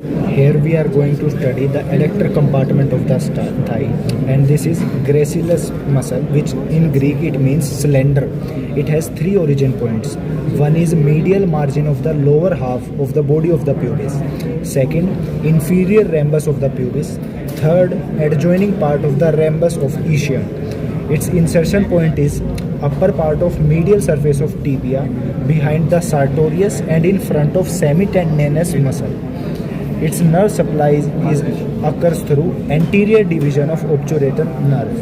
Here we are going to study the adductor compartment of the thigh, and this is gracilis muscle, which in Greek it means slender. It has three origin points. One is medial margin of the lower half of the body of the pubis. Second, inferior rambus of the pubis. Third, adjoining part of the rambus of ischium. Its insertion point is upper part of medial surface of tibia, behind the sartorius and in front of semitendinous muscle. Its nerve supply occurs through anterior division of obturator nerve.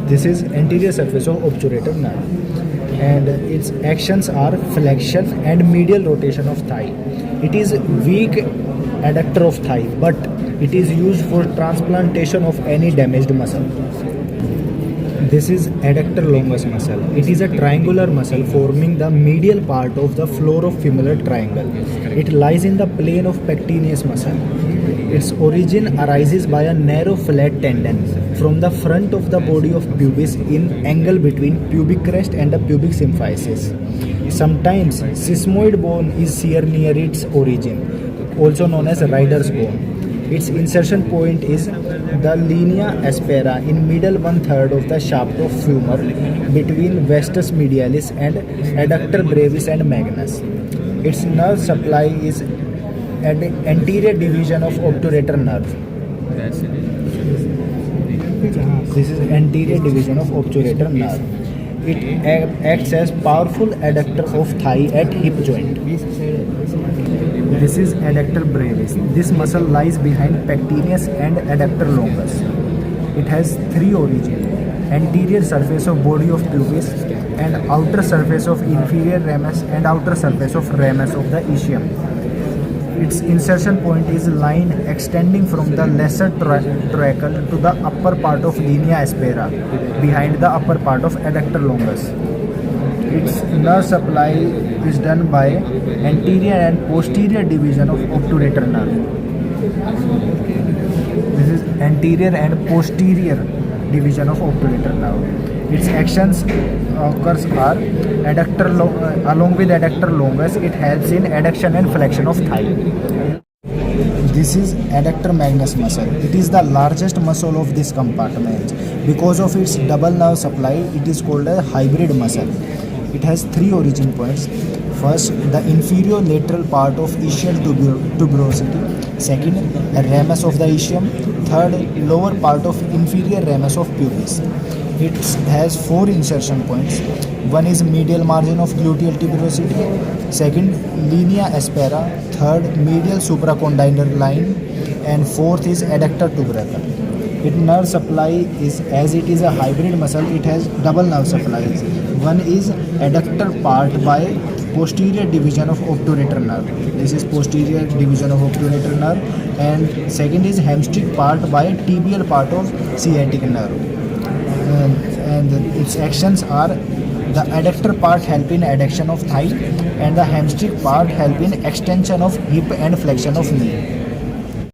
This is anterior surface of obturator nerve, and its actions are flexion and medial rotation of thigh. It is weak adductor of thigh, but it is used for transplantation of any damaged muscle. This is adductor longus muscle. It is a triangular muscle forming the medial part of the floor of femoral triangle. It lies in the plane of pectineus muscle. Its origin arises by a narrow flat tendon from the front of the body of pubis in angle between pubic crest and the pubic symphysis. Sometimes sesamoid bone is seen near its origin, also known as rider's bone. Its insertion point is the linea aspera in middle one-third of the shaft of femur between vastus medialis and adductor brevis and magnus. Its nerve supply is at the anterior division of obturator nerve. This is anterior division of obturator nerve. It acts as powerful adductor of thigh at hip joint. This is adductor brevis. This muscle lies behind pectineus and adductor longus. It has three origins: anterior surface of body of pubis and outer surface of inferior ramus and outer surface of ramus of the ischium. Its insertion point is line extending from the lesser tracheal to the upper part of linea aspera, behind the upper part of adductor longus. Its nerve supply is done by anterior and posterior division of obturator nerve. This is anterior and posterior division of obturator nerve. Its actions occurs are along with adductor longus. It helps in adduction and flexion of thigh. This is adductor magnus muscle. It is the largest muscle of this compartment. Because of its double nerve supply, it is called a hybrid muscle. It has three origin points. First, the inferior lateral part of ischial tuberosity. Second, a ramus of the ischium. Third, lower part of inferior ramus of pubis. It has four insertion points. One is medial margin of gluteal tuberosity. Second, linea aspera. Third, medial supracondylar line. And fourth is adductor tubercle. Its nerve supply is, as it is a hybrid muscle, it has double nerve supplies. One is adductor part by posterior division of obturator nerve. This is posterior division of obturator nerve. And second is hamstring part by tibial part of sciatic nerve. And its actions are: the adductor part help in adduction of thigh, and the hamstring part help in extension of hip and flexion of knee.